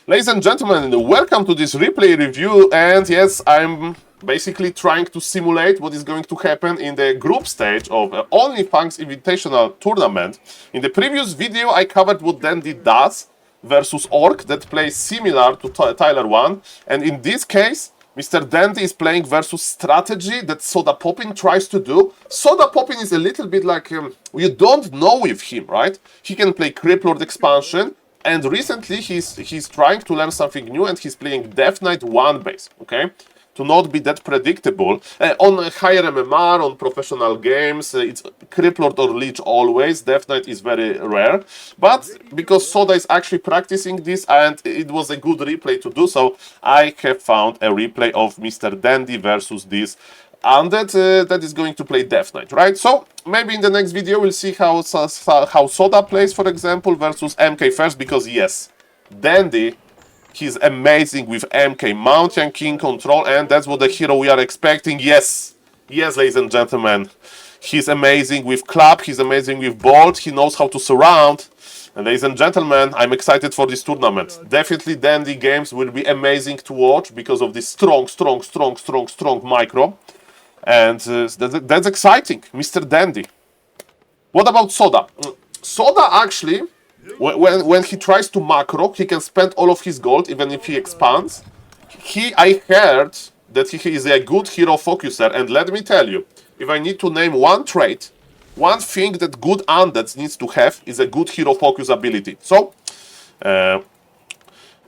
Ladies and gentlemen, welcome to this replay review, and yes, I'm basically trying to simulate what is going to happen in the group stage of OnlyFangs Invitational tournament. In the previous video, I covered what Dendi does versus Orc that plays similar to Tyler 1, and in this case, Mr. Dendi is playing versus strategy that SodaPoppin tries to do. SodaPoppin is a little bit like, you don't know with him, right? He can play Criplord expansion, and recently he's trying to learn something new and he's playing Death Knight 1 base, okay? To not be that predictable. On higher MMR, on professional games, it's Criplord or Leech always. Death Knight is very rare. But because Soda is actually practicing this and it was a good replay to do so, I have found a replay of Mr. Dendi versus this undead that is going to play Death Knight, right? So maybe in the next video we'll see how Soda plays, for example, versus MK first, because yes, Dendi, he's amazing with MK, Mountain King control, and that's what the hero we are expecting. Yes, yes, ladies and gentlemen, he's amazing with Club, he's amazing with Bolt, he knows how to surround. And ladies and gentlemen, I'm excited for this tournament. Definitely Dendi games will be amazing to watch because of this strong micro. And that's exciting, Mr. Dendi. What about Soda? Soda actually, when he tries to macro, he can spend all of his gold even if he expands. I heard that he is a good hero focuser, and let me tell you, if I need to name one trait, one thing that good undeads needs to have is a good hero focus ability. So,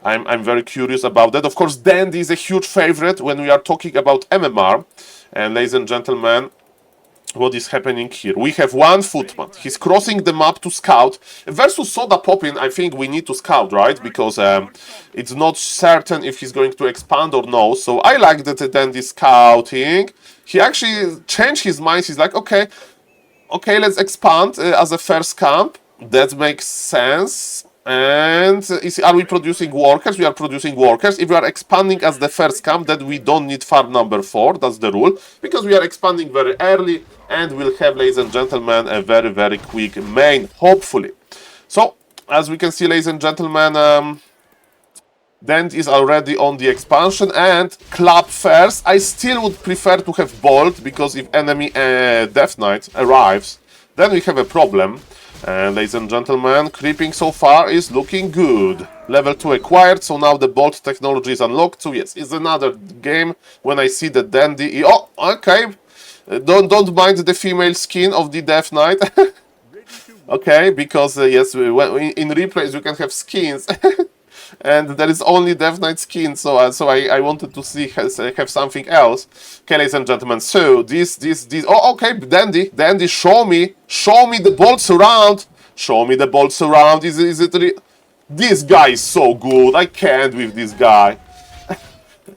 I'm very curious about that. Of course, Dendi is a huge favorite when we are talking about MMR. And ladies and gentlemen, what is happening here? We have one footman. He's crossing the map to scout. Versus SodaPoppin, I think we need to scout, right? Because it's not certain if he's going to expand or no. So I like that Dendi scouting. He actually changed his mind. He's like, okay, let's expand as a first camp. That makes sense. And are we producing workers? We are producing workers. If we are expanding as the first camp, then we don't need farm number 4. That's the rule. Because we are expanding very early. And we'll have, ladies and gentlemen, a very quick main, hopefully. So, as we can see, ladies and gentlemen, Dendi is already on the expansion. And Club first. I still would prefer to have Bolt, because if enemy Death Knight arrives, then we have a problem. And ladies and gentlemen, creeping so far is looking good. Level 2 acquired, so now the Bolt technology is unlocked. So yes, it's another game when I see the Dendi. Oh, okay. Don't mind the female skin of the Death Knight. Okay, because yes, in replays you can have skins. And there is only Death Knight skin, so I wanted to see have something else. Okay, ladies and gentlemen, so this. Oh, okay, Dendi, show me the bolts around. Show me the bolts around. Is it? This guy is so good. I can't with this guy.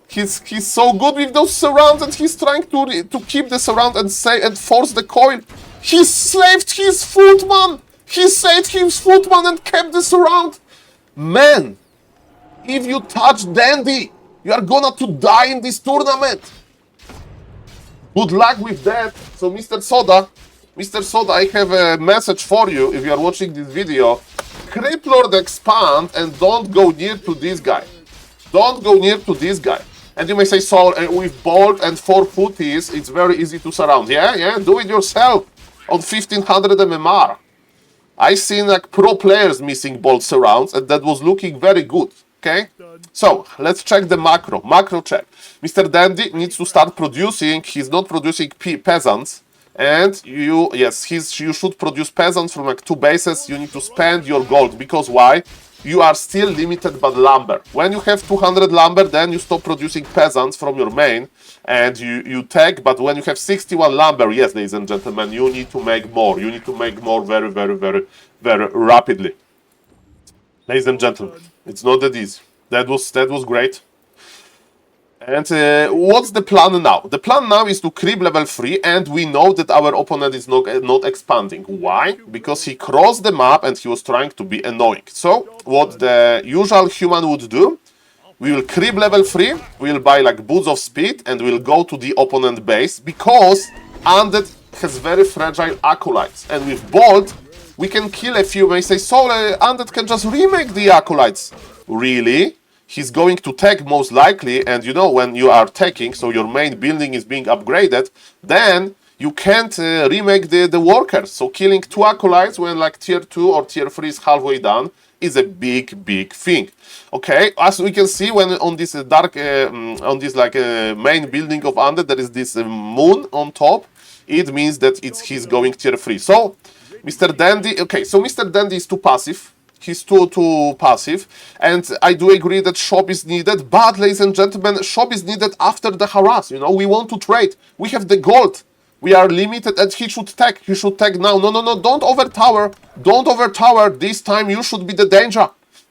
He's so good with those surrounds, and he's trying to keep the surround and force the coil. He saved his footman. He saved his footman and kept the surround. Man. If you touch Dendi, you are gonna to die in this tournament. Good luck with that. So, Mr. Soda, I have a message for you if you are watching this video. Criplord expand and don't go near to this guy. Don't go near to this guy. And you may say, Saul, with Bolt and 4 footies, it's very easy to surround. Yeah, do it yourself on 1500 MMR. I seen like pro players missing Bolt surrounds, and that was looking very good. Okay, so let's check the macro. Macro check. Mr. Dendi needs to start producing. He's not producing peasants, and you should produce peasants from like 2 bases. You need to spend your gold, because why? You are still limited by lumber. When you have 200 lumber, then you stop producing peasants from your main, and you take. But when you have 61 lumber, yes, ladies and gentlemen, you need to make more. You need to make more very rapidly. Ladies and gentlemen, it's not that easy. That was great. And what's the plan now? The plan now is to creep level 3, and we know that our opponent is not expanding. Why? Because he crossed the map and he was trying to be annoying. So, what the usual human would do, we will creep level 3, we'll buy like boots of speed, and we'll go to the opponent base, because undead has very fragile acolytes. And with Bolt, we can kill a few. May say, Saul, Undead can just remake the acolytes. Really? he's going to tech most likely, and you know when you are teching, so your main building is being upgraded, then you can't remake the workers. So killing 2 acolytes when like tier 2 or tier 3 is halfway done is a big thing. Okay, as we can see when on this dark, on this like main building of Undead, there is this moon on top. It means that he's going tier 3. So Mr. Dendi, okay, so Mr. Dendi is too passive. He's too passive, and I do agree that shop is needed, but ladies and gentlemen, shop is needed after the harass. You know, we want to trade. We have the gold. We are limited, and he should tech. He should tech now. No, don't overtower. Don't overtower. This time you should be the danger.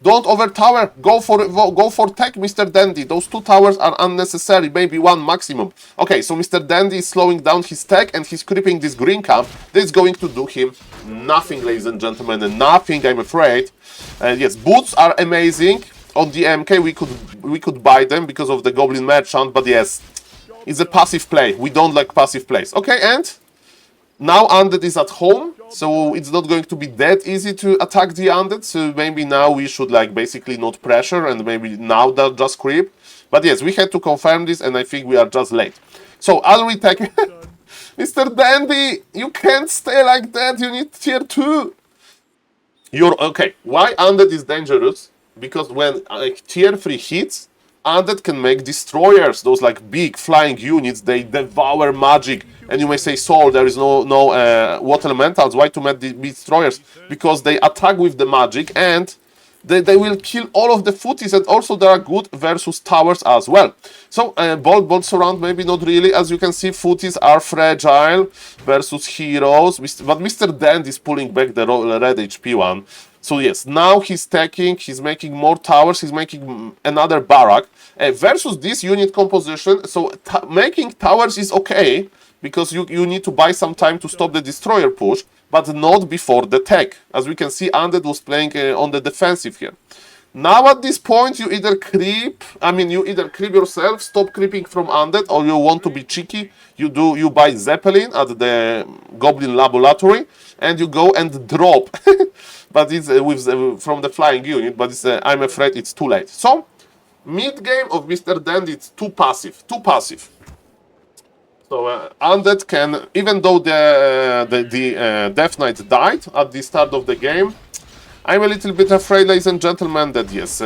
Don't overtower. Go for tech, Mr. Dendi. Those 2 towers are unnecessary. Maybe 1 maximum. Okay, so Mr. Dendi is slowing down his tech, and he's creeping this green camp. This is going to do him nothing, ladies and gentlemen, and nothing, I'm afraid. Yes, boots are amazing. On the MK, we could buy them because of the Goblin Merchant, but yes, it's a passive play. We don't like passive plays. Okay, and now Undead is at home, so it's not going to be that easy to attack the Undead. So maybe now we should like basically not pressure, and maybe now they'll just creep. But yes, we had to confirm this, and I think we are just late. So I'll retake. Mr. Dendi, you can't stay like that. You need tier 2. You're okay. Why Undead is dangerous? Because when like tier 3 hits, Undead can make destroyers. Those like big flying units, they devour magic. And you may say, Saul, there is no water elementals. Why to make the destroyers? Because they attack with the magic, and they will kill all of the footies, and also they are good versus towers as well. So bolt surround, maybe not really. As you can see, footies are fragile versus heroes. But Mr. Dent is pulling back the red HP one. So yes, now he's taking, he's making more towers, he's making another barrack. Versus this unit composition, so making towers is okay, because you need to buy some time to stop the destroyer push, but not before the tech. As we can see, Undead was playing on the defensive here. Now at this point, you either creep yourself, stop creeping from Undead, or you want to be cheeky, you buy Zeppelin at the Goblin Laboratory, and you go and drop. But it's from the flying unit, but it's, I'm afraid it's too late. So, mid-game of Mr. Dendi, it's too passive. So Undead can, even though the Death Knight died at the start of the game, I'm a little bit afraid, ladies and gentlemen, that yes,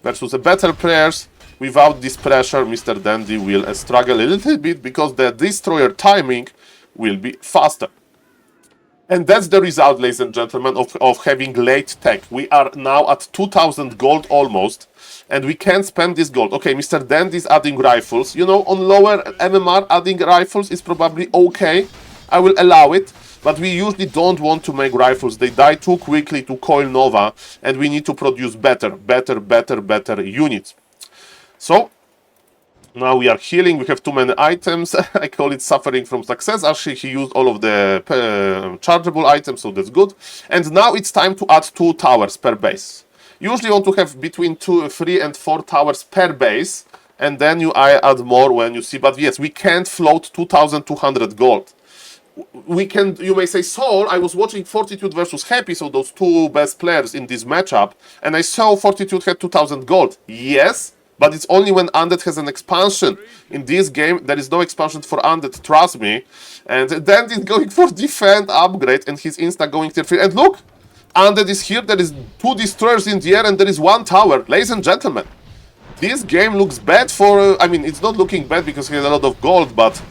versus the better players, without this pressure, Mr. Dendi will struggle a little bit, because the destroyer timing will be faster. And that's the result, ladies and gentlemen, of having late tech. We are now at 2000 gold almost, and we can't spend this gold. Okay, Mr. Dendi is adding rifles. You know, on lower MMR, adding rifles is probably okay. I will allow it. But we usually don't want to make rifles. They die too quickly to Coil Nova, and we need to produce better units. So, now we are healing. We have too many items. I call it suffering from success. Actually, he used all of the chargeable items, so that's good. And now it's time to add 2 towers per base. Usually you want to have between 3 and 4 towers per base, and then you add more when you see. But yes, we can't float 2200 gold. We can, you may say, Saul, I was watching Fortitude versus Happy, so those 2 best players in this matchup, and I saw Fortitude had 2000 gold. Yes, but it's only when Undead has an expansion. In this game, there is no expansion for Undead, trust me. And then he's going for defend upgrade, and he's insta going tier 3. And look, Undead is here, there is 2 destroyers in the air, and there is 1 tower. Ladies and gentlemen, this game looks bad for, I mean, it's not looking bad because he has a lot of gold, but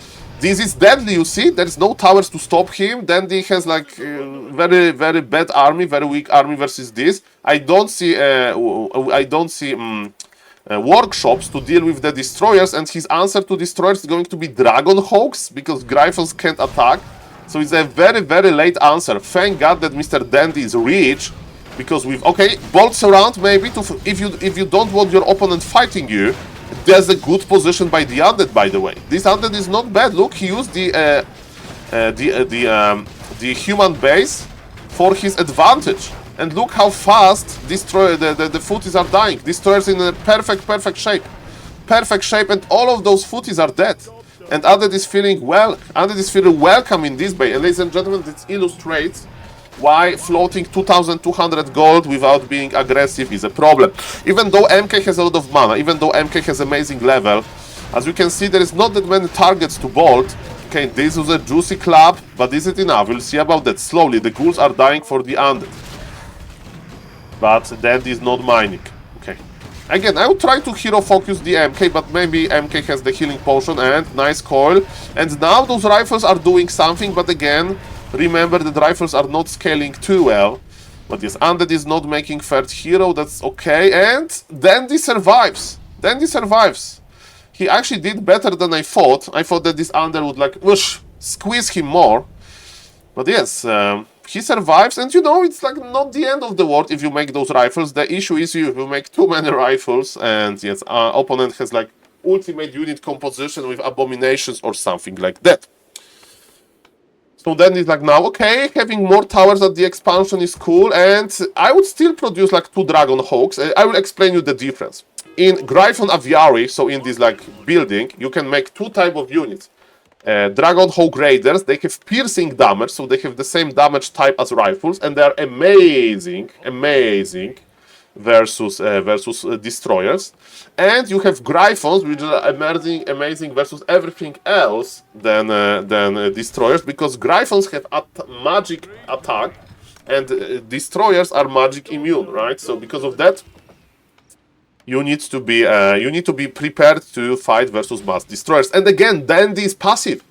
this is deadly, you see? There is no towers to stop him. Dendi has like very bad army, very weak army versus this. I don't see workshops to deal with the destroyers, and his answer to destroyers is going to be Dragon Hawks, because Gryphons can't attack. So it's a very late answer. Thank God that Mr. Dendi is rich, because with bolts around maybe to if you don't want your opponent fighting you. There's a good position by the Undead, by the way. This Undead is not bad. Look, he used the human base for his advantage. And look how fast the footies are dying. Destroyers in a perfect shape. Perfect shape, and all of those footies are dead. And Undead is feeling well. Undead is feeling welcome in this bay. And ladies and gentlemen, this illustrates why floating 2200 gold without being aggressive is a problem. Even though MK has a lot of mana, even though MK has amazing level, as you can see, there is not that many targets to bolt. Okay, this was a juicy club, but is it enough? We'll see about that slowly. The ghouls are dying for the undead. But that is not mining. Okay. Again, I would try to hero focus the MK, but maybe MK has the healing potion and nice coil. And now those rifles are doing something, but again, remember that rifles are not scaling too well. But yes, undead is not making third hero, that's okay. And Dendi survives. Dendi survives. He actually did better than I thought. I thought that this undead would like, whoosh, squeeze him more. But yes, he survives, and you know, it's like not the end of the world if you make those rifles. The issue is you make too many rifles, and yes, opponent has like ultimate unit composition with abominations or something like that. So then it's like now, okay, having more towers at the expansion is cool, and I would still produce like 2 Dragon Hawks. I will explain you the difference. In Gryphon Aviary, so in this like building, you can make 2 type of units. Dragon Hawk Raiders, they have piercing damage, so they have the same damage type as rifles, and they are amazing versus destroyers. And you have Gryphons, which are amazing versus everything else than destroyers, because Gryphons have magic attack, and destroyers are magic immune, right? So because of that, you need to be prepared to fight versus mass destroyers. And again, Dendi is passive.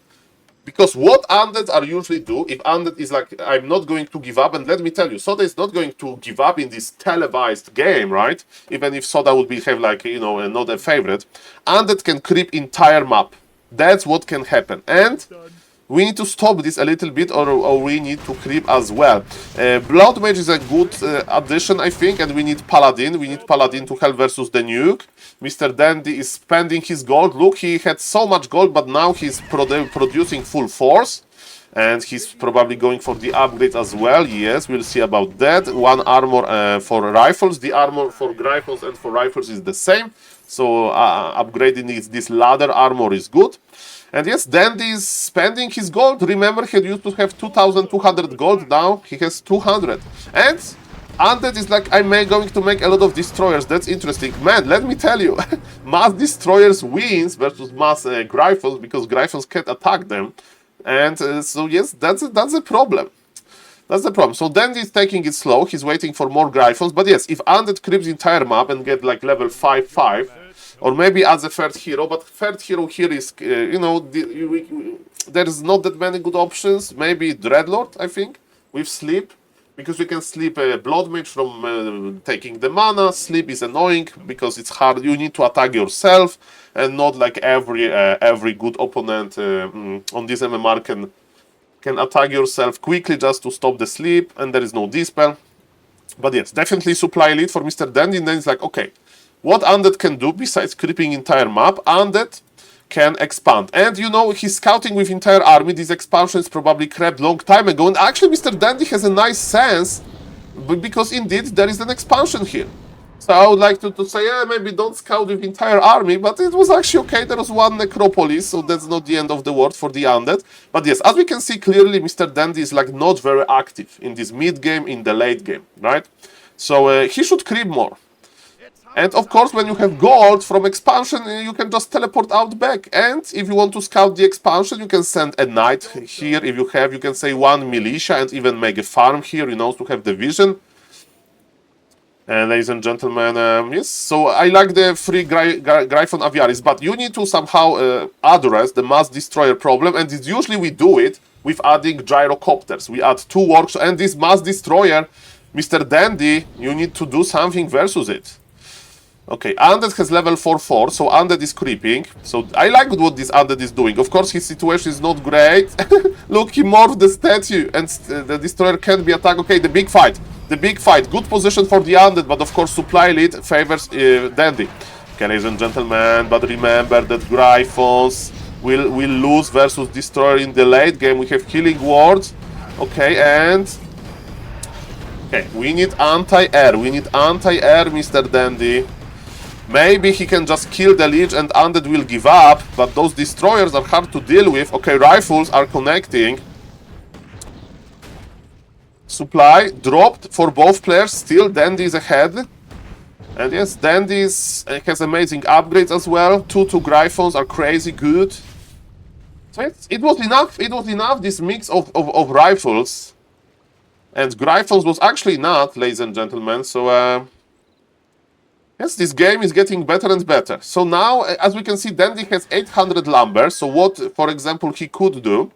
Because what undead are usually do, if undead is like, I'm not going to give up, and let me tell you, Soda is not going to give up in this televised game, right? Even if Soda would have like, you know, not a favorite. Undead can creep entire map. That's what can happen. And we need to stop this a little bit, or we need to creep as well. Blood Mage is a good addition, I think, and we need Paladin. We need Paladin to help versus the nuke. Mr. Dendi is spending his gold. Look, he had so much gold, but now he's producing full force. And he's probably going for the upgrade as well. Yes, we'll see about that. 1 armor for rifles. The armor for rifles and for rifles is the same. So upgrading this ladder armor is good. And yes, Dendi is spending his gold. Remember, he used to have 2,200 gold. Now he has 200. And undead is like, I'm going to make a lot of destroyers. That's interesting. Man, let me tell you, mass destroyers wins versus mass Gryphons, because Gryphons can't attack them. And so yes, that's a problem. That's the problem. So Dendi is taking it slow. He's waiting for more Gryphons. But yes, if undead creeps the entire map and get like level 5-5, or maybe as a third hero, but third hero here is, you know, there's not that many good options. Maybe Dreadlord, I think, with Sleep, because you can sleep Blood Mage from taking the mana. Sleep is annoying because it's hard. You need to attack yourself, and not like every good opponent on this MMR can attack yourself quickly just to stop the sleep, and there is no dispel. But yes, definitely supply lead for Mr. Dendi, and then it's like, okay, what undead can do besides creeping entire map? Undead can expand. And you know, he's scouting with entire army. These expansions probably crept long time ago. And actually, Mr. Dendi has a nice sense, because indeed there is an expansion here. So I would like to say, yeah, maybe don't scout with entire army, but it was actually okay. There was 1 necropolis, so that's not the end of the world for the undead. But yes, as we can see clearly, Mr. Dendi is like not very active in this mid game, in the late game, right? So he should creep more. And of course, when you have gold from expansion, you can just teleport out back. And if you want to scout the expansion, you can send a knight here. If you have, you can say 1 militia and even make a farm here, you know, to have the vision. And ladies and gentlemen, yes, so I like the free Gryphon Aviaris, but you need to somehow address the mass destroyer problem, and it's usually we do it with adding gyrocopters. We add 2 works, and this mass destroyer, Mr. Dendi, you need to do something versus it. Okay, undead has level 4-4, so undead is creeping. So I like what this undead is doing. Of course, his situation is not great. Look, he morphed the statue, and the destroyer can't be attacked. Okay, the big fight. The big fight. Good position for the undead, but of course, supply lead favors Dendi. Okay, ladies and gentlemen, but remember that Gryphons will lose versus destroyer in the late game. We have healing wards. Okay, and okay, we need anti-air. We need anti-air, Mr. Dendi. Maybe he can just kill the Lich and undead will give up, but those destroyers are hard to deal with. Okay, rifles are connecting. Supply dropped for both players. Still, Dendi is ahead. And yes, Dendi has amazing upgrades as well. 2 Gryphons are crazy good. So it was enough. It was enough, this mix of rifles. And Gryphons was actually not, ladies and gentlemen. So, yes, this game is getting better and better. So now, as we can see, Dendi has 800 lumber. So what, for example, he could do,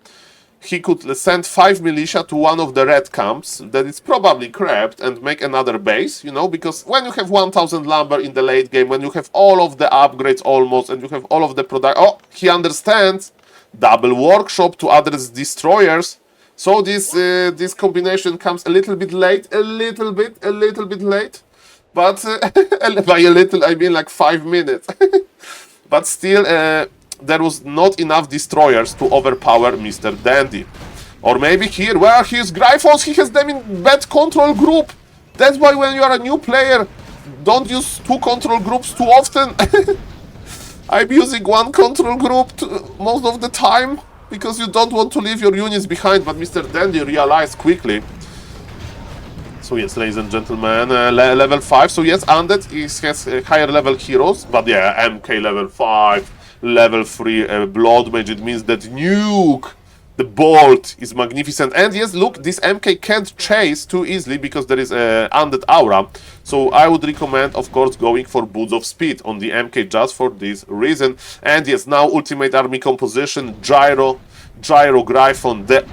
he could send 5 militia to one of the red camps that is probably crabbed and make another base, you know, because when you have 1000 lumber in the late game, when you have all of the upgrades almost, and you have all of the product, oh, he understands, double workshop to address destroyers. So this combination comes a little bit late, a little bit late, but by a little I mean like 5 minutes. But still, there was not enough destroyers to overpower Mr. Dendi. Or maybe here, where his Gryphons, he has them in bad control group. That's why when you are a new player, don't use 2 control groups too often. I'm using 1 control group most of the time, because you don't want to leave your units behind, but Mr. Dendi realized quickly. So yes, ladies and gentlemen, level 5. So yes, Undead has higher level heroes, but yeah, MK level 5. Level 3 Blood Mage, it means that Nuke, the Bolt, is magnificent. And yes, look, this MK can't chase too easily because there is a Undead Aura. So I would recommend, of course, going for Boots of Speed on the MK just for this reason. And yes, now Ultimate Army Composition, Gyro Gryphon, the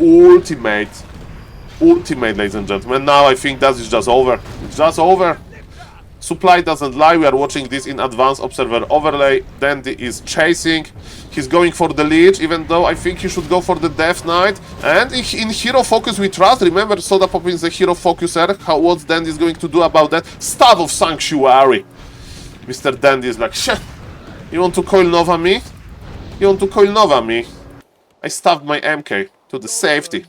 ultimate, ladies and gentlemen. Now I think that is just over. It's just over. Supply doesn't lie, we are watching this in advanced observer overlay. Dendi is chasing, he's going for the Leech, even though I think he should go for the Death Knight. And in hero focus we trust, remember SodaPoppin is a hero focuser. What Dendi is going to do about that? Staff of Sanctuary. Mr. Dendi is like, shit, you want to coil Nova me? You want to coil Nova me? I stabbed my MK to the safety.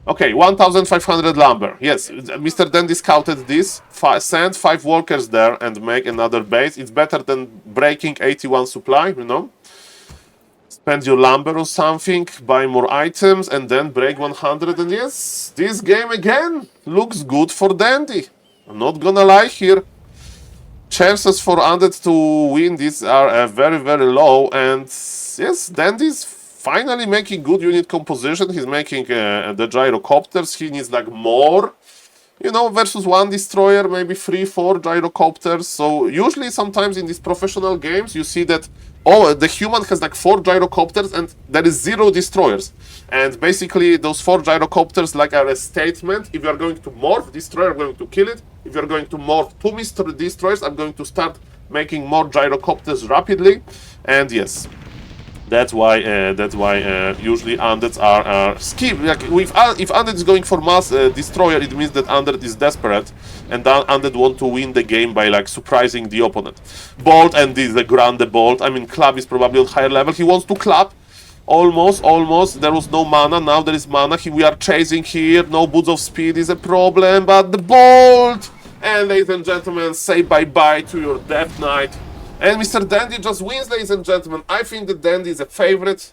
Okay, 1500 lumber. Yes, Mr. Dendi scouted this. Send 5 workers there and make another base. It's better than breaking 81 supply, you know. Spend your lumber on something, buy more items, and then break 100. And yes, this game again looks good for Dendi. I'm not gonna lie here. Chances for Undead to win this are very, very low. And yes, Dendi's finally making good unit composition. He's making the gyrocopters. He needs like more, you know, versus 1 destroyer, maybe 3-4 gyrocopters. So usually sometimes in these professional games you see that, oh, the human has like 4 gyrocopters and there is 0 destroyers. And basically those 4 gyrocopters like are a statement. If you are going to morph destroyer, I'm going to kill it. If you're going to morph 2 destroyers, I'm going to start making more gyrocopters rapidly. And yes, that's why usually Undeads are skip. Like if Undead is going for mass destroyer, it means that Undead is desperate, and Undead want to win the game by like surprising the opponent. Bolt, and this is the Grande Bolt. I mean, Club is probably on higher level. He wants to clap. Almost. There was no mana. Now there is mana. We are chasing here. No Boots of Speed is a problem, but the Bolt. And ladies and gentlemen, say bye-bye to your Death Knight. And Mr. Dendi just wins, ladies and gentlemen. I think that Dendi is a favorite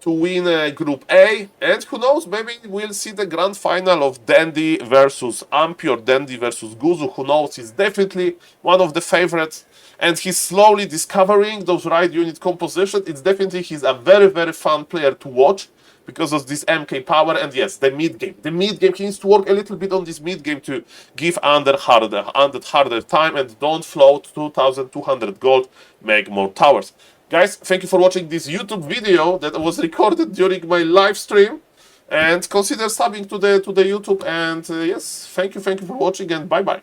to win Group A. And who knows, maybe we'll see the grand final of Dendi versus Ampi or Dendi versus Guzu. Who knows, he's definitely one of the favorites. And he's slowly discovering those right unit composition. It's definitely, he's a very, very fun player to watch because of this MK power. And yes, the mid game. The mid game, he needs to work a little bit on this mid game to give Undead harder time, and don't float 2200 gold, make more towers. Guys, thank you for watching this YouTube video that was recorded during my live stream. And consider subbing to the YouTube. And yes, thank you for watching, and bye bye.